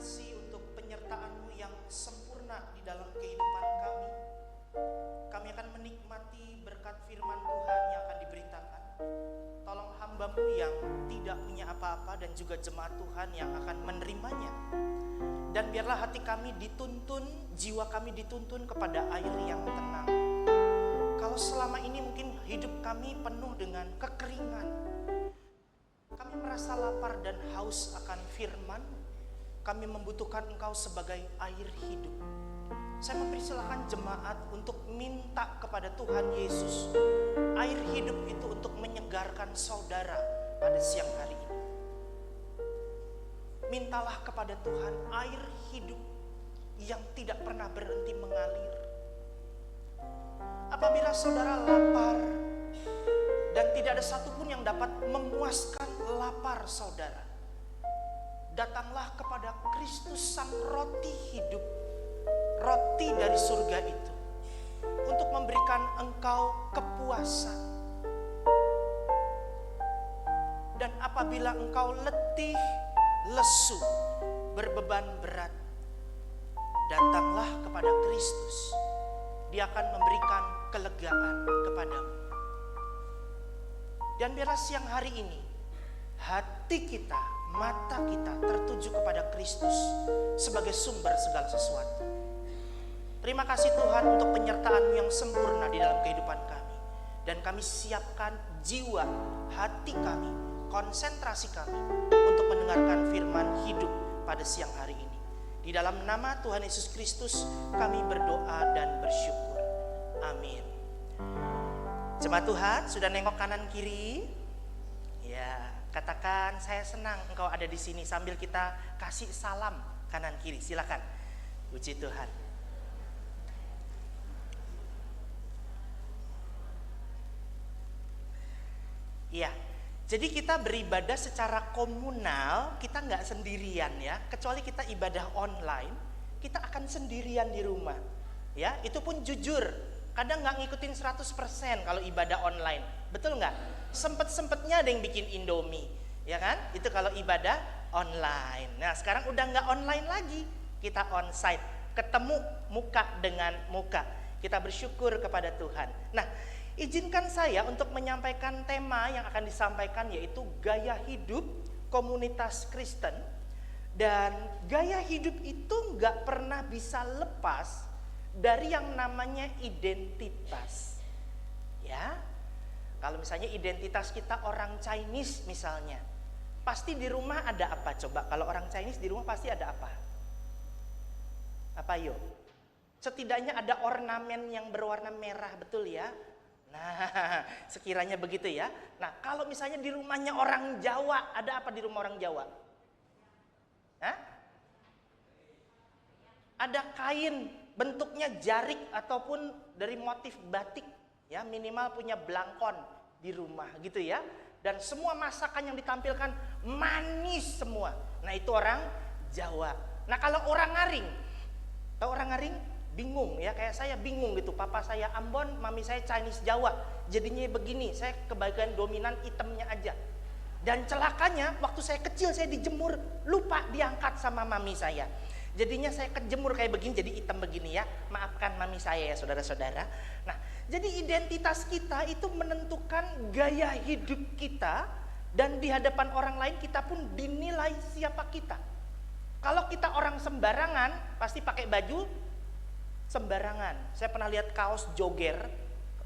kasih untuk penyertaan-Mu yang sempurna di dalam kehidupan kami. Kami akan menikmati berkat firman Tuhan yang akan diberitakan. Tolong hamba-Mu yang tidak punya apa-apa dan juga jemaat Tuhan yang akan menerimanya. Dan biarlah hati kami dituntun, jiwa kami dituntun kepada air yang tenang. Kalau selama ini mungkin hidup kami penuh dengan kekeringan, kami merasa lapar dan haus akan firman, kami membutuhkan Engkau sebagai air hidup. Saya mempersilahkan jemaat untuk minta kepada Tuhan Yesus air hidup itu untuk menyegarkan saudara pada siang hari ini. Mintalah kepada Tuhan air hidup yang tidak pernah berhenti mengalir. Apabila saudara lapar dan tidak ada satupun yang dapat memuaskan lapar saudara, datanglah kepada Kristus sang roti hidup, roti dari surga itu, untuk memberikan engkau kepuasan. Dan apabila engkau letih, lesu, berbeban berat, datanglah kepada Kristus. Dia akan memberikan kelegaan kepadamu. Dan biarlah siang hari ini hati kita, mata kita tertuju kepada Kristus sebagai sumber segala sesuatu. Terima kasih Tuhan untuk penyertaan-Mu yang sempurna di dalam kehidupan kami. Dan kami siapkan jiwa, hati kami, konsentrasi kami untuk mendengarkan firman hidup pada siang hari ini. Di dalam nama Tuhan Yesus Kristus kami berdoa dan bersyukur. Amin. Jemaat Tuhan sudah nengok kanan kiri? Ya, katakan saya senang engkau ada di sini sambil kita kasih salam kanan kiri. Silakan. Puji Tuhan. Iya. Jadi kita beribadah secara komunal, kita nggak sendirian ya. Kecuali kita ibadah online, kita akan sendirian di rumah. Ya, itu pun jujur, kadang nggak ngikutin 100% kalau ibadah online. Betul nggak? Sempet-sempetnya ada yang bikin Indomie, ya kan? Itu kalau ibadah online. Nah, sekarang udah nggak online lagi, kita onsite, ketemu muka dengan muka. Kita bersyukur kepada Tuhan. Nah, izinkan saya untuk menyampaikan tema yang akan disampaikan, yaitu gaya hidup komunitas Kristen. Dan gaya hidup itu nggak pernah bisa lepas dari yang namanya identitas. Ya, kalau misalnya identitas kita orang Chinese misalnya, pasti di rumah ada apa coba? Kalau orang Chinese di rumah pasti ada apa? Apa yuk? Setidaknya ada ornamen yang berwarna merah, betul ya? Nah, sekiranya begitu ya. Nah, kalau misalnya di rumahnya orang Jawa, ada apa di rumah orang Jawa? Hah? Ada kain bentuknya jarik ataupun dari motif batik, ya, minimal punya belangkon di rumah gitu ya. Dan semua masakan yang ditampilkan manis semua. Nah, itu orang Jawa. Nah, kalau orang Ngaring, tahu orang Ngaring? Bingung ya, kayak saya bingung gitu. Papa saya Ambon, mami saya Chinese Jawa. Jadinya begini, saya kebagian dominan itemnya aja. Dan celakanya waktu saya kecil saya dijemur, lupa diangkat sama mami saya. Jadinya saya kejemur kayak begini, jadi hitam begini ya. Maafkan mami saya ya saudara-saudara. Nah, jadi identitas kita itu menentukan gaya hidup kita. Dan di hadapan orang lain kita pun dinilai siapa kita. Kalau kita orang sembarangan, pasti pakai baju sembarangan. Saya pernah lihat kaos jogger.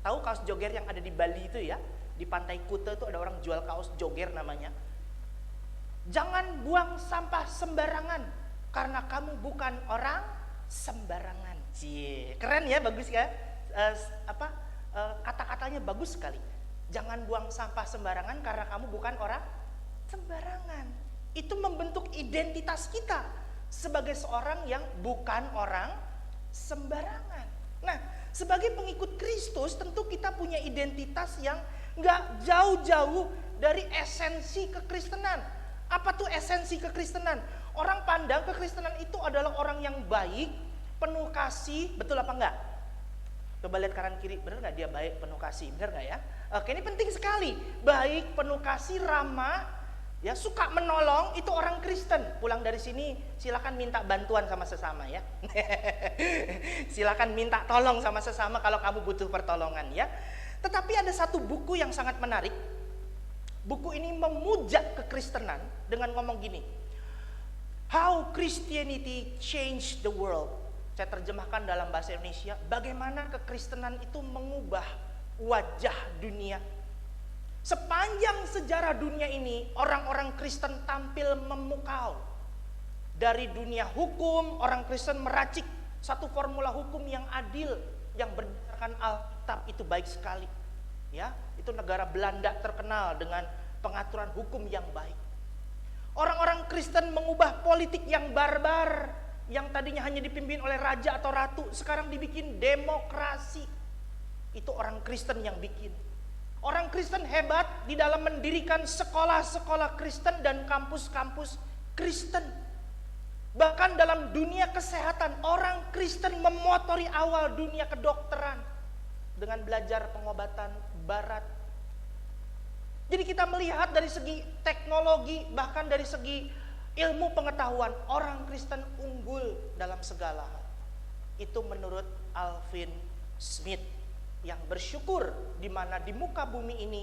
Tahu kaos jogger yang ada di Bali itu ya? Di Pantai Kuta itu ada orang jual kaos jogger namanya. Jangan buang sampah sembarangan karena kamu bukan orang sembarangan. Cie, keren ya, bagus ya. Kata-katanya bagus sekali. Jangan buang sampah sembarangan karena kamu bukan orang sembarangan. Itu membentuk identitas kita sebagai seorang yang bukan orang sembarangan. Nah, sebagai pengikut Kristus tentu kita punya identitas yang gak jauh-jauh dari esensi kekristenan. Apa tuh esensi kekristenan? Orang pandang kekristenan itu adalah orang yang baik, penuh kasih, betul apa enggak? Coba lihat kanan kiri, benar gak dia baik, penuh kasih, benar gak ya? Oke, ini penting sekali. Baik, penuh kasih, ramah, ya, suka menolong, itu orang Kristen, pulang dari sini silakan minta bantuan sama sesama ya. Silakan minta tolong sama sesama kalau kamu butuh pertolongan ya. Tetapi ada satu buku yang sangat menarik. Buku ini memuja kekristenan dengan ngomong gini, How Christianity Changed the World. Saya terjemahkan dalam bahasa Indonesia, bagaimana kekristenan itu mengubah wajah dunia. Sepanjang sejarah dunia ini, orang-orang Kristen tampil memukau. Dari dunia hukum, orang Kristen meracik satu formula hukum yang adil, yang berdasarkan Alkitab, itu baik sekali. Ya, itu negara Belanda terkenal dengan pengaturan hukum yang baik. Orang-orang Kristen mengubah politik yang barbar, yang tadinya hanya dipimpin oleh raja atau ratu, sekarang dibikin demokrasi. Itu orang Kristen yang bikin. Orang Kristen hebat di dalam mendirikan sekolah-sekolah Kristen dan kampus-kampus Kristen. Bahkan dalam dunia kesehatan, orang Kristen memotori awal dunia kedokteran dengan belajar pengobatan barat. Jadi kita melihat dari segi teknologi, bahkan dari segi ilmu pengetahuan, orang Kristen unggul dalam segala hal. Itu menurut Alvin Smith, yang bersyukur di mana di muka bumi ini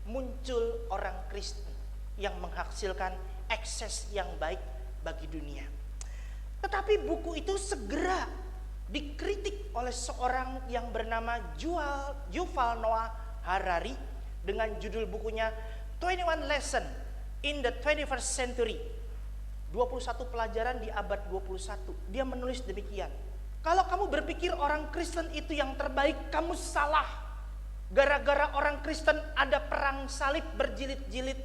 muncul orang Kristen yang menghasilkan akses yang baik bagi dunia. Tetapi buku itu segera dikritik oleh seorang yang bernama Yuval Noah Harari dengan judul bukunya 21 Lesson in the 21st Century. 21 pelajaran di abad 21. Dia menulis demikian. Kalau kamu berpikir orang Kristen itu yang terbaik, kamu salah. Gara-gara orang Kristen ada perang salib berjilid-jilid.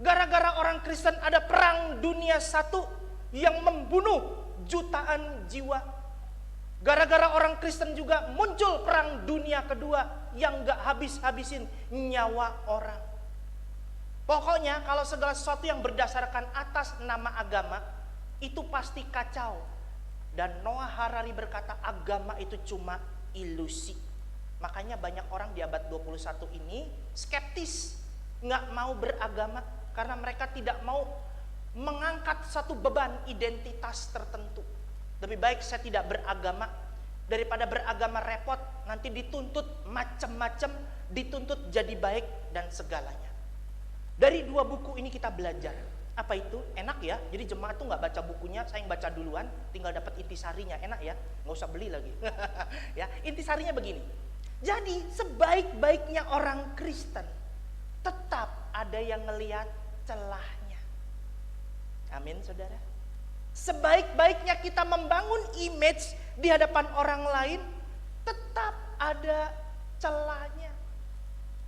Gara-gara orang Kristen ada perang dunia satu yang membunuh jutaan jiwa. Gara-gara orang Kristen juga muncul perang dunia kedua yang gak habis-habisin nyawa orang. Pokoknya kalau segala sesuatu yang berdasarkan atas nama agama, itu pasti kacau. Dan Noah Harari berkata agama itu cuma ilusi. Makanya banyak orang di abad 21 ini skeptis, nggak mau beragama karena mereka tidak mau mengangkat satu beban identitas tertentu. Lebih baik saya tidak beragama daripada beragama repot, nanti dituntut macam-macam, dituntut jadi baik dan segalanya. Dari dua buku ini kita belajar. Apa itu? Enak ya. Jadi jemaat tuh nggak baca bukunya, saya yang baca duluan, tinggal dapat intisarinya. Enak ya, nggak usah beli lagi. Ya, intisarinya begini. Jadi sebaik-baiknya orang Kristen, tetap ada yang ngelihat celahnya. Amin, saudara. Sebaik-baiknya kita membangun image di hadapan orang lain, tetap ada celahnya.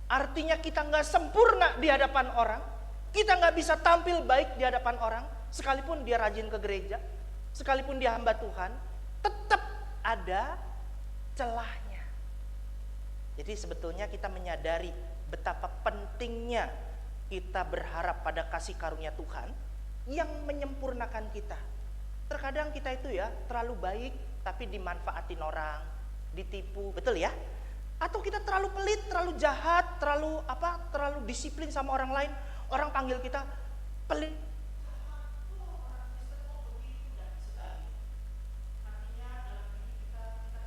Artinya kita nggak sempurna di hadapan orang. Kita nggak bisa tampil baik di hadapan orang, sekalipun dia rajin ke gereja, sekalipun dia hamba Tuhan, tetap ada celahnya. Jadi sebetulnya kita menyadari betapa pentingnya kita berharap pada kasih karunia Tuhan yang menyempurnakan kita. Terkadang kita itu ya terlalu baik tapi dimanfaatin orang, ditipu, betul ya? Atau kita terlalu pelit, terlalu jahat, terlalu disiplin sama orang lain. Orang panggil kita pelit. Artinya dalam diri kita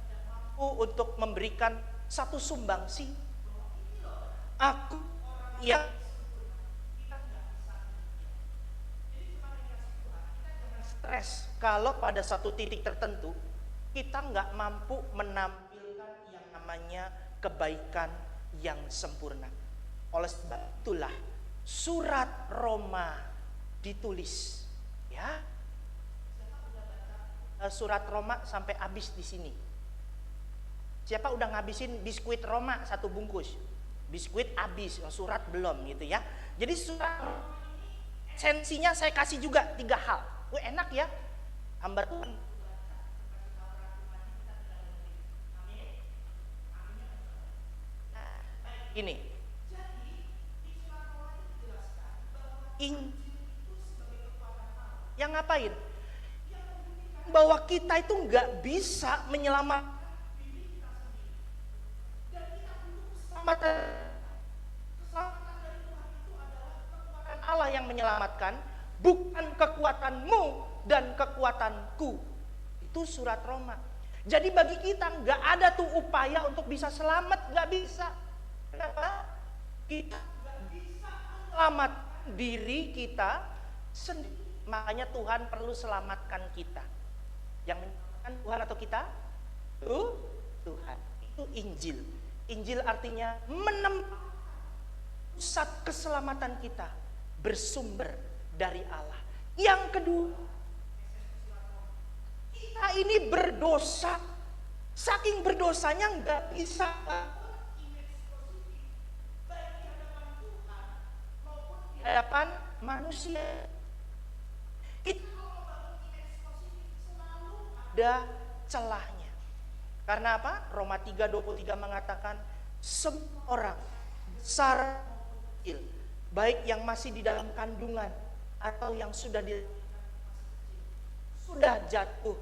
tidak mampu untuk memberikan satu sumbangsi. Aku ya kita nggak bisa. Jadi cuma dikasih Tuhan, kita jangan stres kalau pada satu titik tertentu kita nggak mampu menampilkan yang namanya kebaikan yang sempurna. Oleh sebab itulah surat Roma ditulis, ya. Siapa udah baca surat Roma sampai habis di sini? Siapa udah ngabisin biskuit Roma satu bungkus? Biskuit habis, surat belum gitu ya. Jadi surat esensinya saya kasih juga 3 hal. Enak ya, hamba Tuhan. Ini. Yang ngapain? Bahwa kita itu nggak bisa menyelamatkan keselamatan dari Tuhan itu adalah kekuatan Allah yang menyelamatkan, bukan kekuatanmu dan kekuatanku. Itu surat Roma. Jadi bagi kita nggak ada tuh upaya untuk bisa selamat, nggak bisa. Kenapa? Kita nggak bisa selamatkan diri kita sendiri. Makanya Tuhan perlu selamatkan kita. Yang menyelamatkan Tuhan atau kita? Tuhan. Itu Injil. Injil artinya menempat pusat keselamatan kita bersumber dari Allah. Yang kedua, kita ini berdosa. Saking berdosanya nggak bisa baik di hadapan Tuhan maupun di hadapan manusia. Kita kalau membangun image positif selalu ada celahnya. Karena apa? Roma 3:23 mengatakan semua orang besar kecil, baik yang masih di dalam kandungan atau yang sudah jatuh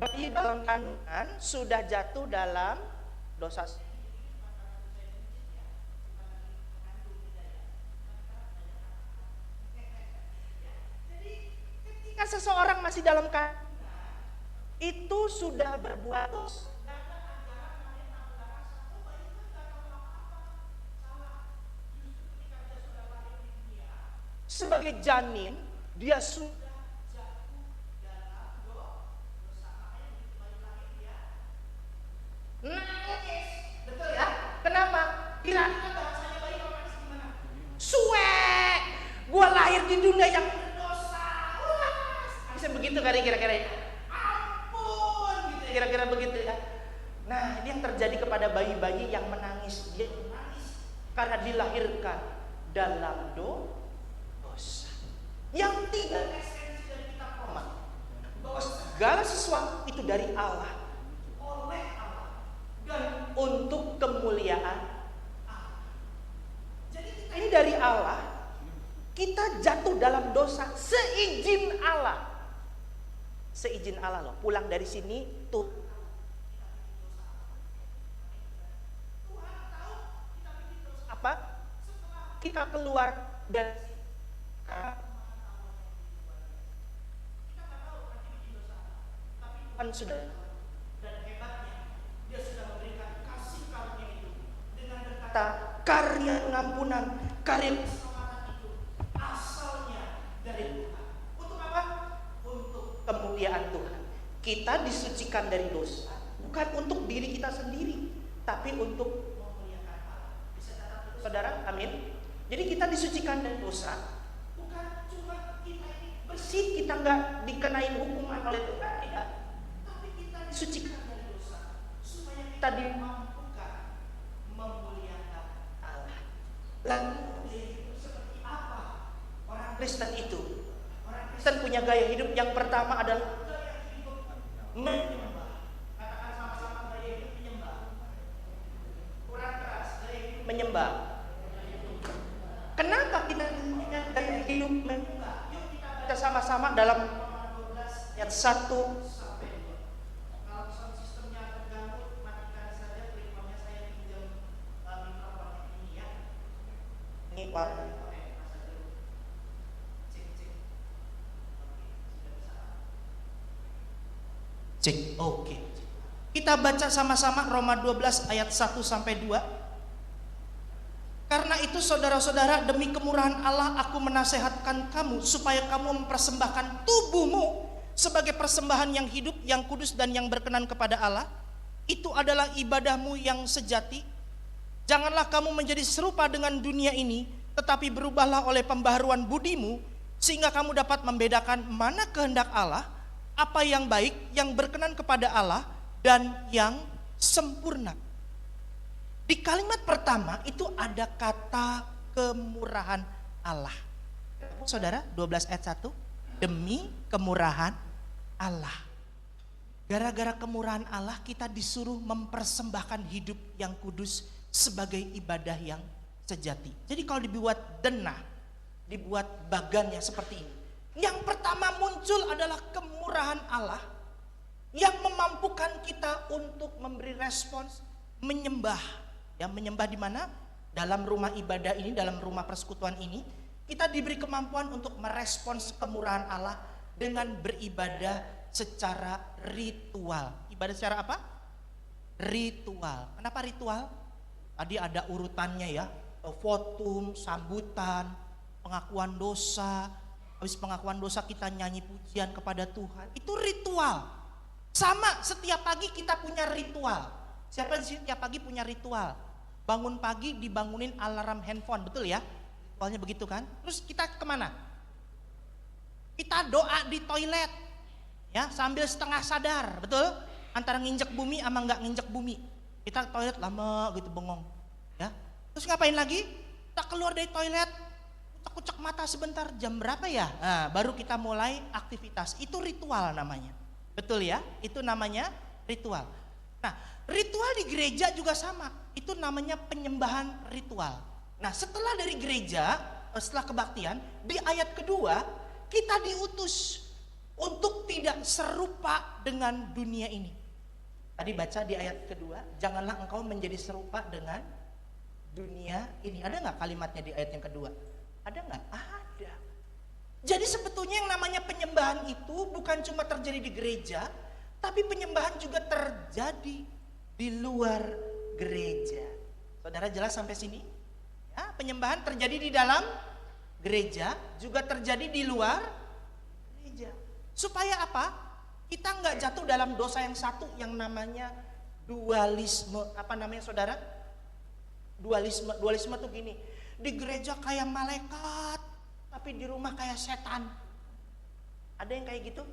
bayi dalam kandungan sudah jatuh dalam dosa. Jadi ketika seseorang masih dalam kandungan itu sudah berbuat dosa. Sebagai janin, dia sudah jatuh dalam dosa. Nangis, betul ya? Kenapa? Kira-kira bahasanya bayi romanis gimana? Suek, gua lahir di dunia yang berdosa. Bisa begitu kali kira-kira ya? Ampun, gitu ya, kira-kira begitu ya. Nah, ini yang terjadi kepada bayi-bayi yang menangis. Dia menangis karena dilahirkan dalam dosa. Yang tidak esensi dari kitab Roma, bahwa segala sesuatu itu dari Allah, oleh Allah, dan untuk kemuliaan Allah. Jadi kita ini dari Allah, kita jatuh dalam dosa seizin Allah. Seizin Allah loh, pulang dari sini tuh. Tuhan tahu kita bikin dosa apa? Setelah kita keluar dari Tuhan sudah, dan hebatnya dia sudah memberikan kasih karunia itu dengan berkata karya pengampunan, karya keselamatan itu asalnya dari Tuhan. Untuk apa? Untuk kemuliaan Tuhan. Kita disucikan dari dosa bukan untuk diri kita sendiri, tapi untuk memuliakan Allah. Bisa catat itu saudara? Amin. Jadi kita disucikan dari dosa bukan cuma kita ini bersih, kita nggak dikenain hukuman oleh Tuhan, ya. Disucikan dari dosa supaya kita dimampukan memuliakan Allah. Lalu seperti apa orang Kristen itu? Orang Kristen punya gaya hidup yang pertama adalah gaya hidup menyembah. Katakan sama-sama, gaya hidup menyembah. Kurang keras, gaya hidup menyembah. Kenapa kita punya gaya hidup menyembah? Yuk kita baca sama-sama dalam Roma 12 ayat 1. Cek, oke. Kita baca sama-sama Roma 12 ayat 1 sampai 2. Karena itu saudara-saudara, demi kemurahan Allah aku menasehatkan kamu supaya kamu mempersembahkan tubuhmu sebagai persembahan yang hidup, yang kudus dan yang berkenan kepada Allah. Itu adalah ibadahmu yang sejati. Janganlah kamu menjadi serupa dengan dunia ini, tetapi berubahlah oleh pembaharuan budimu, sehingga kamu dapat membedakan mana kehendak Allah, apa yang baik, yang berkenan kepada Allah, dan yang sempurna. Di kalimat pertama itu ada kata kemurahan Allah. Saudara, 12 ayat 1, demi kemurahan Allah. Gara-gara kemurahan Allah kita disuruh mempersembahkan hidup yang kudus sebagai ibadah yang sejati. Jadi kalau dibuat denah, dibuat bagannya seperti ini. Yang pertama muncul adalah kemurahan Allah yang memampukan kita untuk memberi respons menyembah. Ya, menyembah di mana? dalam rumah ibadah ini, dalam rumah persekutuan ini, kita diberi kemampuan untuk merespons kemurahan Allah dengan beribadah secara ritual. Ibadah secara apa? Ritual. Kenapa ritual? Tadi ada urutannya ya, votum, sambutan, pengakuan dosa. Habis pengakuan dosa kita nyanyi pujian kepada Tuhan. Itu ritual. Sama, setiap pagi kita punya ritual. Siapa sih setiap pagi punya ritual? Bangun pagi dibangunin alarm handphone, betul ya? Ritualnya begitu kan? Terus kita kemana? Kita doa di toilet, ya sambil setengah sadar, betul? Antara nginjek bumi sama nggak nginjek bumi. Kita toilet lama gitu bengong, ya. Terus ngapain lagi? Kita keluar dari toilet, kucek mata sebentar, jam berapa ya? Nah, baru kita mulai aktivitas. Itu ritual namanya, betul ya? Itu namanya ritual. Nah, ritual di gereja juga sama. Itu namanya penyembahan ritual. Nah, setelah dari gereja, setelah kebaktian, di ayat kedua kita diutus untuk tidak serupa dengan dunia ini. Tadi baca di ayat kedua, janganlah engkau menjadi serupa dengan dunia ini. Ada nggak kalimatnya di ayat yang kedua? Ada nggak? Ada. Jadi sebetulnya yang namanya penyembahan itu bukan cuma terjadi di gereja, tapi penyembahan juga terjadi di luar gereja. Saudara jelas sampai sini? Ya, penyembahan terjadi di dalam gereja, juga terjadi di luar gereja. Supaya apa? Kita nggak jatuh dalam dosa yang satu yang namanya dualisme. Apa namanya saudara? Dualisme. Dualisme tuh gini. Di gereja kayak malaikat, tapi di rumah kayak setan. Ada yang kayak gitu?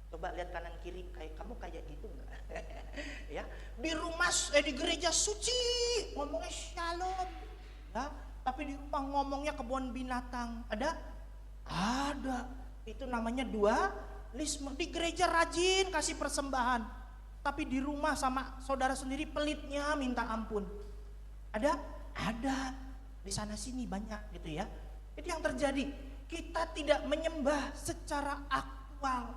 Coba lihat kanan kiri, kayak kamu kayak gitu nggak? Ya, di rumah, di gereja suci, ngomongnya shalom, ya, tapi di rumah ngomongnya kebun binatang. Ada? Ada. Itu namanya dualisme. Di gereja rajin kasih persembahan, tapi di rumah sama saudara sendiri pelitnya minta ampun. Ada? Ada. Di sana sini banyak gitu ya. Jadi yang terjadi, kita tidak menyembah secara aktual,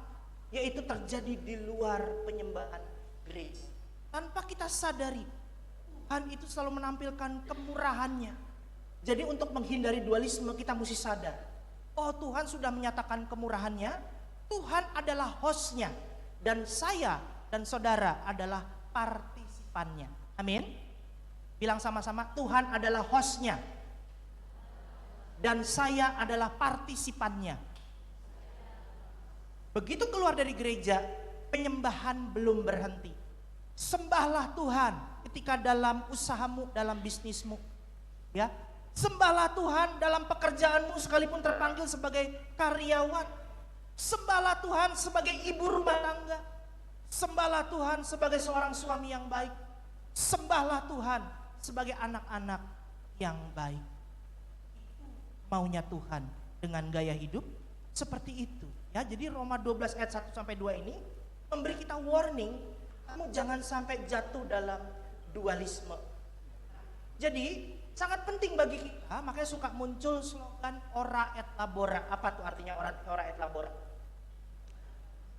yaitu terjadi di luar penyembahan gereja. Tanpa kita sadari, Tuhan itu selalu menampilkan kemurahannya. Jadi untuk menghindari dualisme kita mesti sadar, oh Tuhan sudah menyatakan kemurahannya, Tuhan adalah hostnya, dan saya dan saudara adalah partisipannya. Amin. Bilang sama-sama, Tuhan adalah hostnya, dan saya adalah partisipannya. Begitu keluar dari gereja, penyembahan belum berhenti. Sembahlah Tuhan ketika dalam usahamu, dalam bisnismu, ya. Sembahlah Tuhan dalam pekerjaanmu sekalipun terpanggil sebagai karyawan. Sembahlah Tuhan sebagai ibu rumah tangga. Sembahlah Tuhan sebagai seorang suami yang baik. Sembahlah Tuhan sebagai anak-anak yang baik. Maunya Tuhan dengan gaya hidup seperti itu. Ya, jadi Roma 12 ayat 1 sampai 2 ini memberi kita warning, kamu jangan sampai jatuh dalam dualisme. Jadi sangat penting bagi kita, makanya suka muncul slogan ora et labora. Apa tuh artinya ora et labora?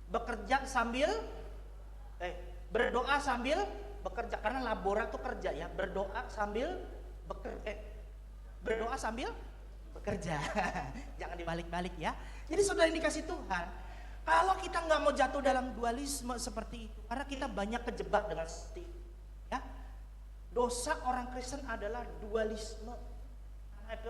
Bekerja sambil berdoa sambil bekerja, karena labora tuh kerja ya. Berdoa sambil berdoa sambil bekerja. Jangan dibalik-balik ya. Jadi saudara yang dikasih Tuhan, kalau kita nggak mau jatuh dalam dualisme seperti itu, karena kita banyak kejebak dengan seperti itu, ya. Dosa orang Kristen adalah dualisme.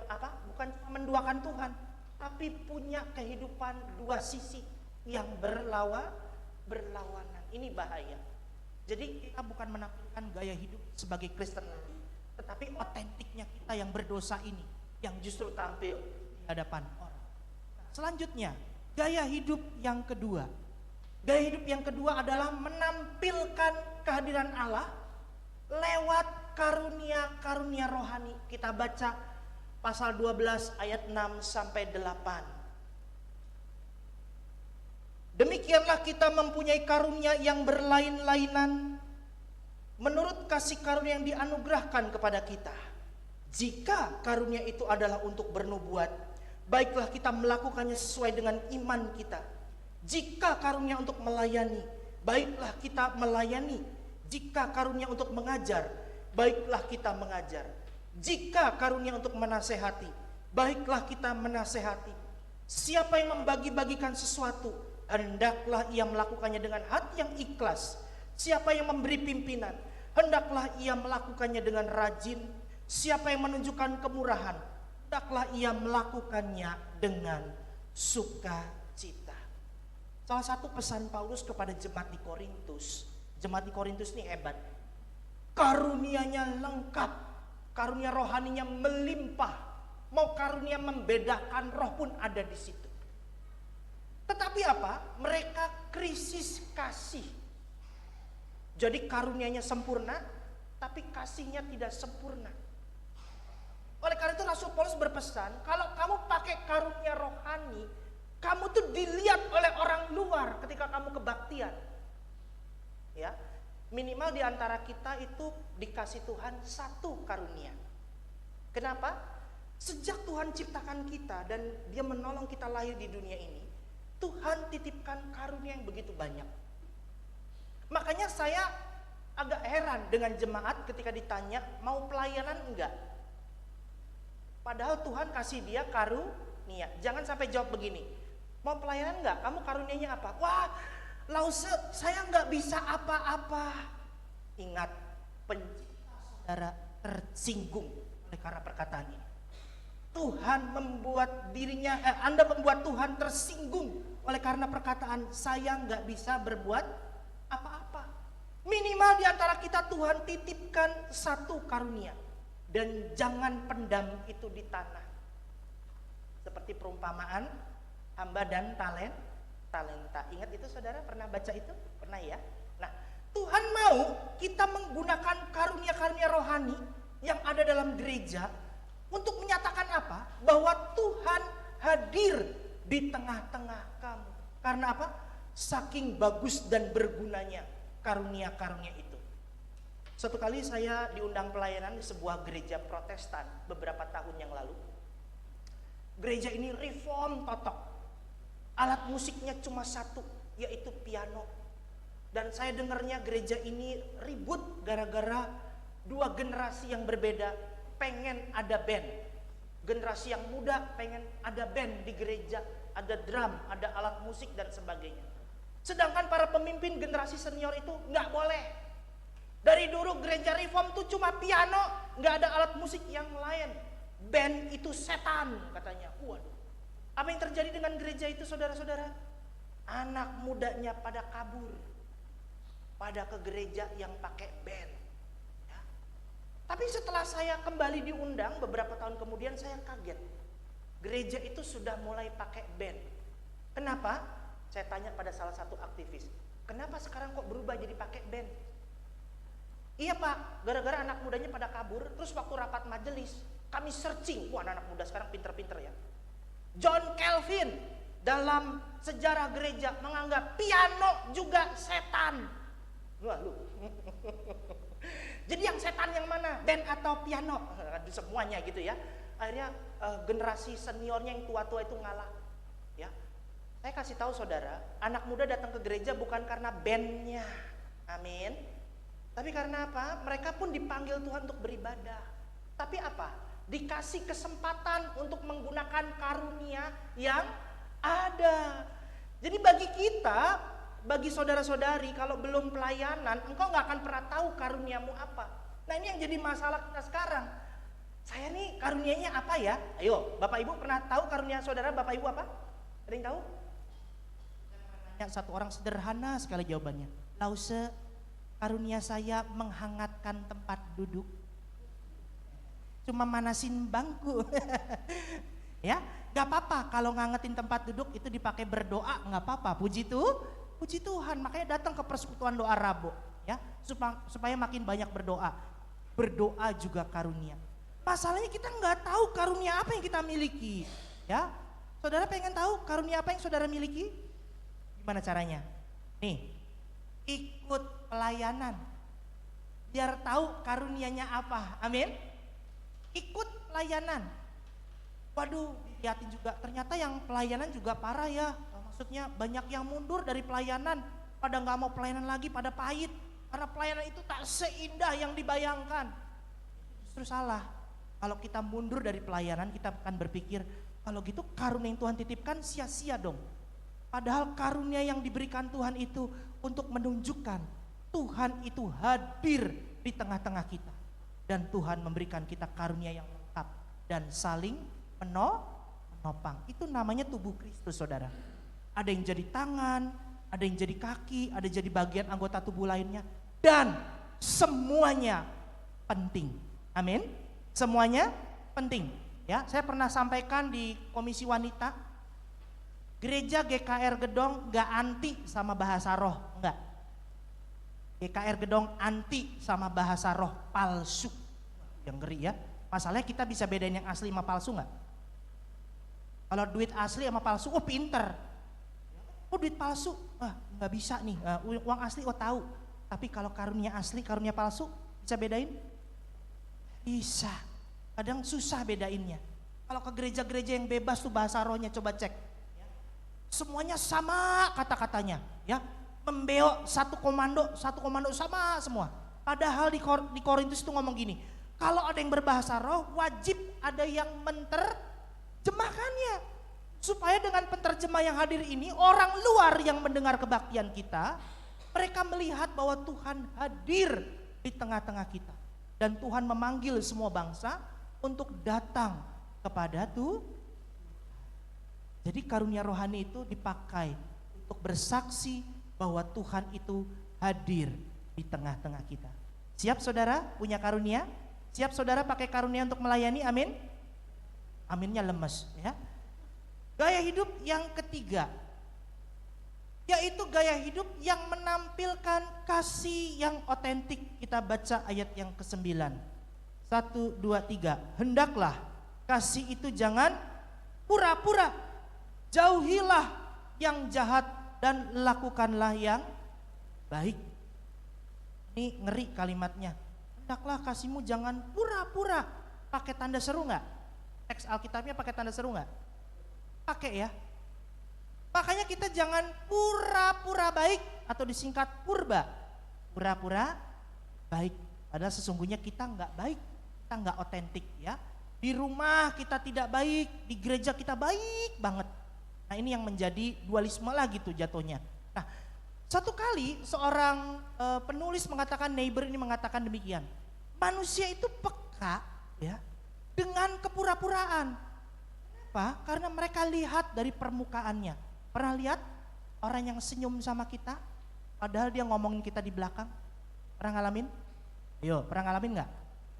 Apa? Bukan cuma menduakan Tuhan, tapi punya kehidupan dua sisi yang berlawanan. Ini bahaya. Jadi kita bukan menampilkan gaya hidup sebagai Kristen, tetapi otentiknya kita yang berdosa ini yang justru tampil di hadapan orang. Selanjutnya, gaya hidup yang kedua. Gaya hidup yang kedua adalah menampilkan kehadiran Allah lewat karunia-karunia rohani. Kita baca pasal 12 ayat 6 sampai 8. Demikianlah kita mempunyai karunia yang berlain-lainan menurut kasih karunia yang dianugerahkan kepada kita. Jika karunia itu adalah untuk bernubuat, baiklah kita melakukannya sesuai dengan iman kita. Jika karunia untuk melayani, baiklah kita melayani. Jika karunia untuk mengajar, baiklah kita mengajar. Jika karunia untuk menasehati, baiklah kita menasehati. Siapa yang membagi-bagikan sesuatu, hendaklah ia melakukannya dengan hati yang ikhlas. Siapa yang memberi pimpinan, hendaklah ia melakukannya dengan rajin. Siapa yang menunjukkan kemurahan, hendaklah ia melakukannya dengan sukacita. Salah satu pesan Paulus kepada jemaat di Korintus. Jemaat di Korintus ini hebat. Karunianya lengkap, karunia rohaninya melimpah. Mau karunia membedakan roh pun ada di situ. Tetapi apa? Mereka krisis kasih. Jadi karunianya sempurna, tapi kasihnya tidak sempurna. Oleh karena itu Rasul Paulus berpesan, kalau kamu pakai karunia rohani, kamu tuh dilihat oleh orang luar ketika kamu kebaktian. Ya, minimal di antara kita itu dikasih Tuhan satu karunia. Kenapa? Sejak Tuhan ciptakan kita dan Dia menolong kita lahir di dunia ini, Tuhan titipkan karunia yang begitu banyak. Makanya saya agak heran dengan jemaat ketika ditanya mau pelayanan enggak. Padahal Tuhan kasih dia karunia. Jangan sampai jawab begini, mau pelayanan enggak? Kamu karunianya apa? Wah, Lause, saya enggak bisa apa-apa. Ingat, pencipta saudara tersinggung oleh karena perkataan ini. Tuhan membuat Anda membuat Tuhan tersinggung oleh karena perkataan saya nggak bisa berbuat apa-apa. Minimal di antara kita Tuhan titipkan satu karunia dan jangan pendam itu di tanah. Seperti perumpamaan hamba dan talenta. Ingat itu saudara, pernah baca itu? Pernah ya? Nah, Tuhan mau kita menggunakan karunia-karunia rohani yang ada dalam gereja untuk menyatakan apa? Bahwa Tuhan hadir di tengah-tengah kamu. Karena apa? Saking bagus dan bergunanya karunia-karunia itu. Suatu kali saya diundang pelayanan di sebuah gereja Protestan beberapa tahun yang lalu. Gereja ini reform totok. Alat musiknya cuma satu, yaitu piano. Dan saya dengarnya gereja ini ribut gara-gara dua generasi yang berbeda pengen ada band. Generasi yang muda pengen ada band di gereja, ada drum, ada alat musik dan sebagainya. Sedangkan para pemimpin generasi senior itu nggak boleh. Dari dulu gereja reform tuh cuma piano, nggak ada alat musik yang lain. Band itu setan katanya. Waduh. Apa yang terjadi dengan gereja itu saudara-saudara? Anak mudanya pada kabur, pada ke gereja yang pakai band. Tapi setelah saya kembali diundang beberapa tahun kemudian saya kaget. Gereja itu sudah mulai pakai band. Kenapa? Saya tanya pada salah satu aktivis. Kenapa sekarang kok berubah jadi pakai band? Iya Pak, gara-gara anak mudanya pada kabur. Terus waktu rapat majelis, kami searching. Wah, anak muda sekarang pinter-pinter ya. John Calvin dalam sejarah gereja menganggap piano juga setan. Wah lu. Jadi yang setan yang mana? Band atau piano? Semuanya gitu ya. Akhirnya generasi seniornya yang tua-tua itu ngalah. Ya, saya kasih tahu saudara, anak muda datang ke gereja bukan karena bandnya, amin. Tapi karena apa? Mereka pun dipanggil Tuhan untuk beribadah. Tapi apa? Dikasih kesempatan untuk menggunakan karunia yang ada. Jadi bagi kita, bagi saudara-saudari, kalau belum pelayanan, engkau gak akan pernah tahu karuniamu apa. Nah ini yang jadi masalah kita sekarang. Saya nih karunianya apa ya? Ayo, Bapak Ibu pernah tahu karunia saudara Bapak Ibu apa? Ada yang tahu? Yang satu orang sederhana sekali jawabannya. Lause, karunia saya menghangatkan tempat duduk. Cuma manasin bangku. Ya, gak apa-apa kalau ngangetin tempat duduk itu dipakai berdoa, gak apa-apa. Puji Tuhan, makanya datang ke persekutuan doa Rabo, ya, supaya makin banyak berdoa. Berdoa juga karunia. Masalahnya kita nggak tahu karunia apa yang kita miliki, ya. Saudara pengen tahu karunia apa yang saudara miliki? Gimana caranya? Nih, ikut pelayanan, biar tahu karunianya apa. Amin. Ikut pelayanan. Waduh, lihatin juga. Ternyata yang pelayanan juga parah ya. Maksudnya banyak yang mundur dari pelayanan, pada nggak mau pelayanan lagi, pada pahit. Karena pelayanan itu tak seindah yang dibayangkan. Justru salah. Kalau kita mundur dari pelayanan, kita akan berpikir, kalau gitu karunia yang Tuhan titipkan sia-sia dong. Padahal karunia yang diberikan Tuhan itu untuk menunjukkan Tuhan itu hadir di tengah-tengah kita. Dan Tuhan memberikan kita karunia yang lengkap dan saling menopang. Itu namanya tubuh Kristus, saudara. Ada yang jadi tangan, ada yang jadi kaki, ada yang jadi bagian anggota tubuh lainnya. Dan semuanya penting. Amin. Semuanya penting. Ya, saya pernah sampaikan di Komisi Wanita, gereja GKR Gedong gak anti sama bahasa roh, enggak. GKR Gedong anti sama bahasa roh palsu. Yang ngeri ya. Masalahnya kita bisa bedain yang asli sama palsu enggak? Kalau duit asli sama palsu, oh pinter. Oh duit palsu, nggak bisa nih. Uang asli, oh tahu. Tapi kalau karunia asli, karunia palsu, bisa bedain? Bisa. Kadang susah bedainnya. Kalau ke gereja-gereja yang bebas tuh bahasa rohnya, coba cek. Semuanya sama kata-katanya, ya. Membeok satu komando sama semua. Padahal di Korintus itu ngomong gini, kalau ada yang berbahasa roh, wajib ada yang menerjemahkannya. Supaya dengan penterjemah yang hadir ini, orang luar yang mendengar kebaktian kita, mereka melihat bahwa Tuhan hadir di tengah-tengah kita. Dan Tuhan memanggil semua bangsa untuk datang kepada Tuhan. Jadi karunia rohani itu dipakai untuk bersaksi bahwa Tuhan itu hadir di tengah-tengah kita. Siap saudara punya karunia? Siap saudara pakai karunia untuk melayani? Amin? Aminnya lemes ya. Gaya hidup yang ketiga, yaitu gaya hidup yang menampilkan kasih yang otentik. Kita baca ayat yang ke-9. 1, 2, 3. Hendaklah kasih itu jangan pura-pura. Jauhilah yang jahat dan lakukanlah yang baik. Ini ngeri kalimatnya. Hendaklah kasihmu jangan pura-pura. Pakai tanda seru nggak? Teks Alkitabnya pakai tanda seru nggak? Pakai ya. Makanya kita jangan pura-pura baik atau disingkat purba. Pura-pura baik. Padahal sesungguhnya kita nggak baik, kita nggak otentik ya. Di rumah kita tidak baik, di gereja kita baik banget. Nah ini yang menjadi dualisme lah gitu jatuhnya. Nah satu kali seorang penulis mengatakan, Neighbor ini mengatakan demikian. Manusia itu peka ya dengan kepura-puraan. Kenapa? Karena mereka lihat dari permukaannya. Pernah lihat orang yang senyum sama kita padahal dia ngomongin kita di belakang? Pernah ngalamin? Ayo, pernah ngalamin gak?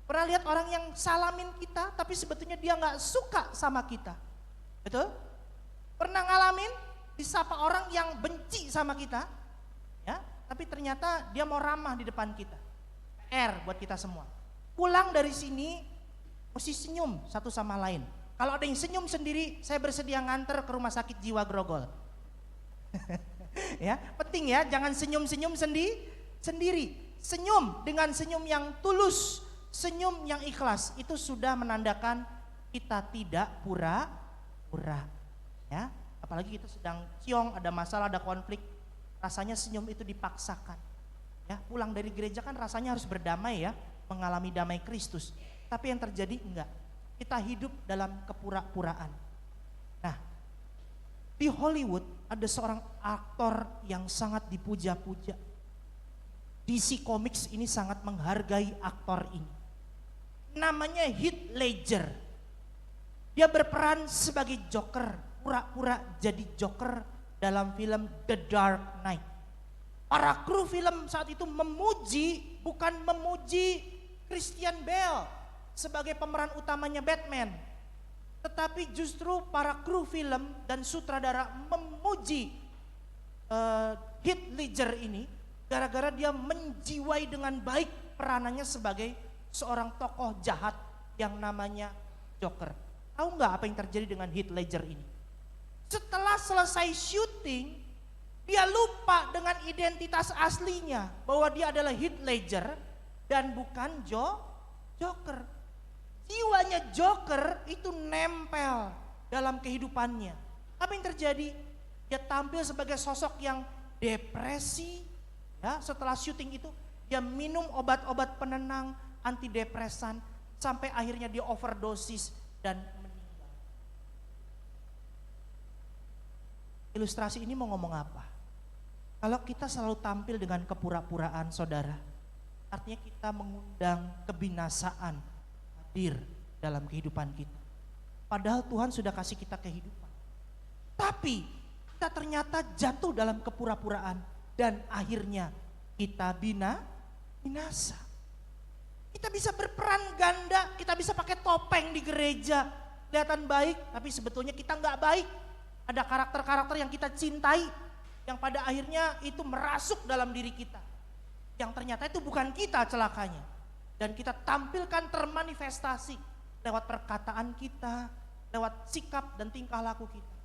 Pernah lihat orang yang salamin kita tapi sebetulnya dia gak suka sama kita? Betul? Pernah ngalamin disapa orang yang benci sama kita? Ya, tapi ternyata dia mau ramah di depan kita. PR buat kita semua. Pulang dari sini mesti senyum satu sama lain. Kalau ada yang senyum sendiri, saya bersedia nganter ke rumah sakit jiwa Grogol. Ya, penting ya, jangan senyum-senyum sendiri. Senyum dengan senyum yang tulus, senyum yang ikhlas, itu sudah menandakan kita tidak pura-pura. Ya, apalagi kita sedang ciong, ada masalah, ada konflik, rasanya senyum itu dipaksakan. Ya, pulang dari gereja kan rasanya harus berdamai ya, mengalami damai Kristus. Tapi yang terjadi enggak. Kita hidup dalam kepura-puraan. Nah, di Hollywood ada seorang aktor yang sangat dipuja-puja. DC Comics ini sangat menghargai aktor ini. Namanya Heath Ledger. Dia berperan sebagai Joker, pura-pura jadi Joker dalam film The Dark Knight. Para kru film saat itu bukan memuji Christian Bale sebagai pemeran utamanya Batman, tetapi justru para kru film dan sutradara memuji Heath Ledger ini gara-gara dia menjiwai dengan baik peranannya sebagai seorang tokoh jahat yang namanya Joker. Tahu nggak apa yang terjadi dengan Heath Ledger ini? Setelah selesai syuting, dia lupa dengan identitas aslinya bahwa dia adalah Heath Ledger dan bukan Joker. Jiwanya Joker itu nempel dalam kehidupannya. Apa yang terjadi? Dia tampil sebagai sosok yang depresi. Ya, setelah syuting itu dia minum obat-obat penenang, antidepresan, sampai akhirnya dia overdosis dan meninggal. Ilustrasi ini mau ngomong apa? Kalau kita selalu tampil dengan kepura-puraan, saudara, artinya kita mengundang kebinasaan hadir dalam kehidupan kita. Padahal Tuhan sudah kasih kita kehidupan. Tapi kita ternyata jatuh dalam kepura-puraan dan akhirnya kita binasa. Kita bisa berperan ganda, kita bisa pakai topeng di gereja, kelihatan baik, tapi sebetulnya kita nggak baik. Ada karakter-karakter yang kita cintai, yang pada akhirnya itu merasuk dalam diri kita. Yang ternyata itu bukan kita celakanya. Dan kita tampilkan termanifestasi lewat perkataan kita, lewat sikap dan tingkah laku kita.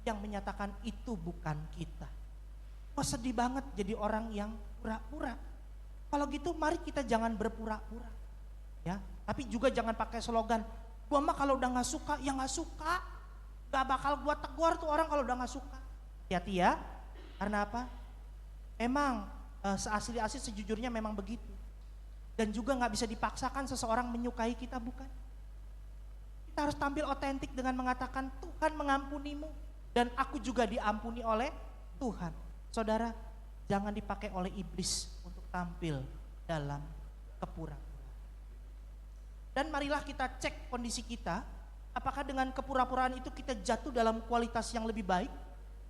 Yang menyatakan itu bukan kita. Wah, sedih banget jadi orang yang pura-pura. Kalau gitu mari kita jangan berpura-pura. Ya, tapi juga jangan pakai slogan, gua mah kalau udah gak suka, ya gak suka. Gak bakal gua tegur tuh orang kalau udah gak suka. Hati-hati ya, karena apa? Emang seasli-asli sejujurnya memang begitu. Dan juga gak bisa dipaksakan seseorang menyukai kita, bukan. Kita harus tampil otentik dengan mengatakan Tuhan mengampunimu dan aku juga diampuni oleh Tuhan. Saudara, jangan dipakai oleh iblis untuk tampil dalam kepura-puraan. Dan marilah kita cek kondisi kita, apakah dengan kepura-puraan itu kita jatuh dalam kualitas yang lebih baik,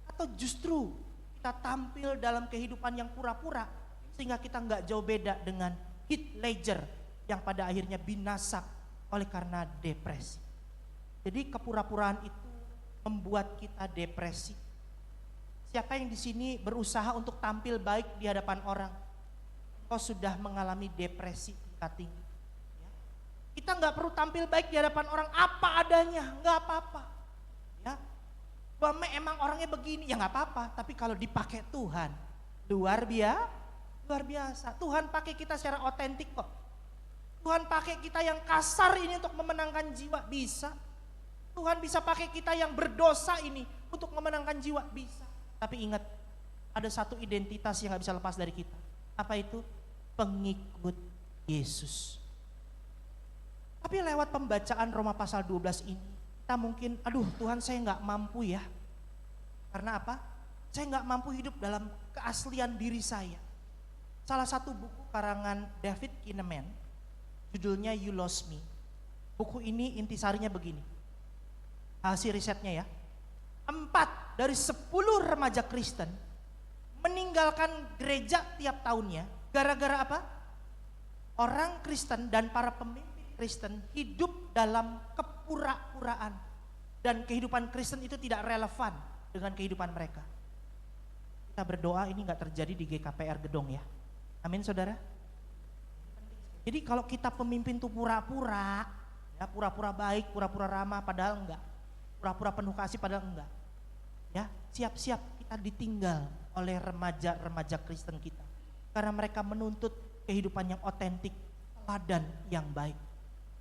atau justru kita tampil dalam kehidupan yang pura-pura sehingga kita nggak jauh beda dengan Heath Ledger yang pada akhirnya binasa oleh karena depresi. Jadi kepura-puraan itu membuat kita depresi. Siapa yang di sini berusaha untuk tampil baik di hadapan orang, kau sudah mengalami depresi tingkat tinggi. Ya. Kita nggak perlu tampil baik di hadapan orang apa adanya, nggak apa-apa. Ya, bahwa emang orangnya begini, ya nggak apa-apa. Tapi kalau dipakai Tuhan, luar biasa. Tuhan pakai kita secara otentik kok. Tuhan pakai kita yang kasar ini untuk memenangkan jiwa, bisa. Tuhan bisa pakai kita yang berdosa ini untuk memenangkan jiwa, bisa. Tapi ingat, ada satu identitas yang gak bisa lepas dari kita. Apa itu? Pengikut Yesus. Tapi lewat pembacaan Roma pasal 12 ini, kita mungkin, aduh Tuhan saya gak mampu ya. Karena apa? Saya gak mampu hidup dalam keaslian diri saya. Salah satu buku karangan David Kinnaman, judulnya You Lost Me. Buku ini intisarinya begini. Hasil risetnya ya. 4 dari 10 remaja Kristen meninggalkan gereja tiap tahunnya gara-gara apa? Orang Kristen dan para pemimpin Kristen hidup dalam kepura-puraan dan kehidupan Kristen itu tidak relevan dengan kehidupan mereka. Kita berdoa ini gak terjadi di GKPR Gedong ya. Amin saudara. Jadi kalau kita pemimpin tuh pura-pura, ya pura-pura baik, pura-pura ramah padahal enggak. Pura-pura penuh kasih padahal enggak. Ya, siap-siap kita ditinggal oleh remaja-remaja Kristen kita. Karena mereka menuntut kehidupan yang otentik, teladan yang baik.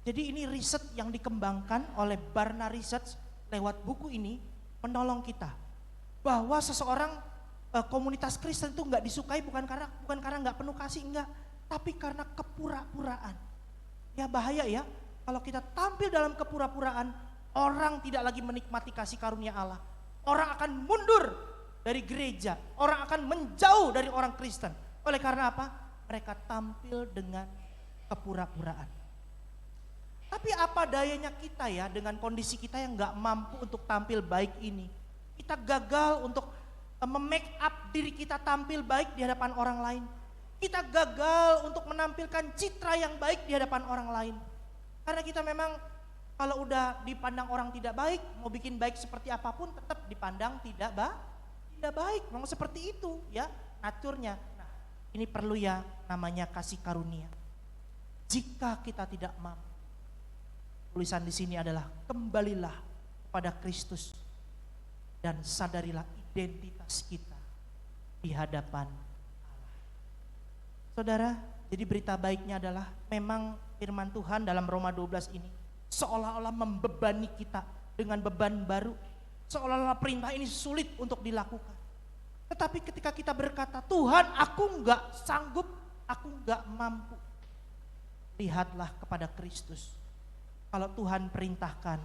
Jadi ini riset yang dikembangkan oleh Barna Research lewat buku ini menolong kita. Bahwa seseorang komunitas Kristen itu enggak disukai bukan karena enggak penuh kasih, enggak. Tapi karena kepura-puraan. Ya bahaya ya, kalau kita tampil dalam kepura-puraan, orang tidak lagi menikmati kasih karunia Allah. Orang akan mundur dari gereja. Orang akan menjauh dari orang Kristen. Oleh karena apa? Mereka tampil dengan kepura-puraan. Tapi apa dayanya kita ya dengan kondisi kita yang gak mampu untuk tampil baik ini. Kita gagal untuk memake up diri kita tampil baik di hadapan orang lain. Kita gagal untuk menampilkan citra yang baik di hadapan orang lain. Karena kita memang kalau udah dipandang orang tidak baik, mau bikin baik seperti apapun tetap dipandang tidak baik. Memang seperti itu ya naturnya. Nah, ini perlu ya namanya kasih karunia. Jika kita tidak mampu, tulisan di sini adalah kembalilah kepada Kristus dan sadarilah identitas kita di hadapan Allah. Saudara, jadi berita baiknya adalah memang firman Tuhan dalam Roma 12 ini seolah-olah membebani kita dengan beban baru. Seolah-olah perintah ini sulit untuk dilakukan. Tetapi ketika kita berkata, Tuhan aku enggak sanggup, aku enggak mampu. lihatlah kepada Kristus. Kalau Tuhan perintahkan,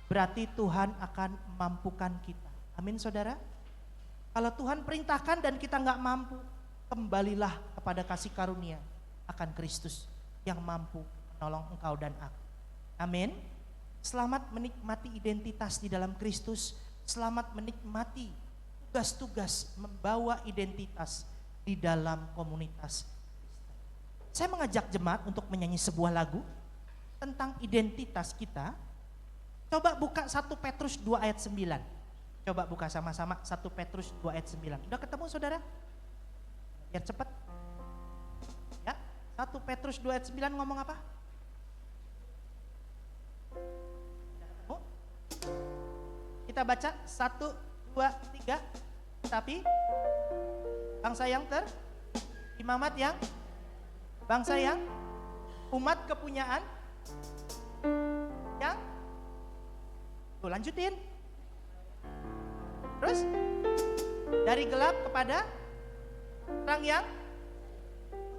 berarti Tuhan akan memampukan kita. Amin saudara. Kalau Tuhan perintahkan dan kita nggak mampu, kembalilah kepada kasih karunia akan Kristus yang mampu menolong engkau dan aku. Amin. Selamat menikmati identitas di dalam Kristus. Selamat menikmati tugas-tugas membawa identitas di dalam komunitas. Saya mengajak jemaat untuk menyanyi sebuah lagu tentang identitas kita. Coba buka 1 Petrus 2 ayat 9. Coba buka sama-sama 1 Petrus 2 ayat 9. Udah ketemu saudara? Biar cepat. Ya, 1 Petrus 2 ayat 9 ngomong apa? Udah ketemu? Kita baca 1, 2, 3. Tapi bangsa yang imamat yang bangsa yang umat kepunyaan yang tuh lanjutin. Terus dari gelap kepada terang yang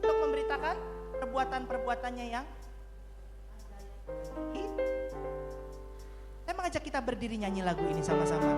untuk memberitakan perbuatan-perbuatannya yang saya mengajak kita berdiri nyanyi lagu ini sama-sama.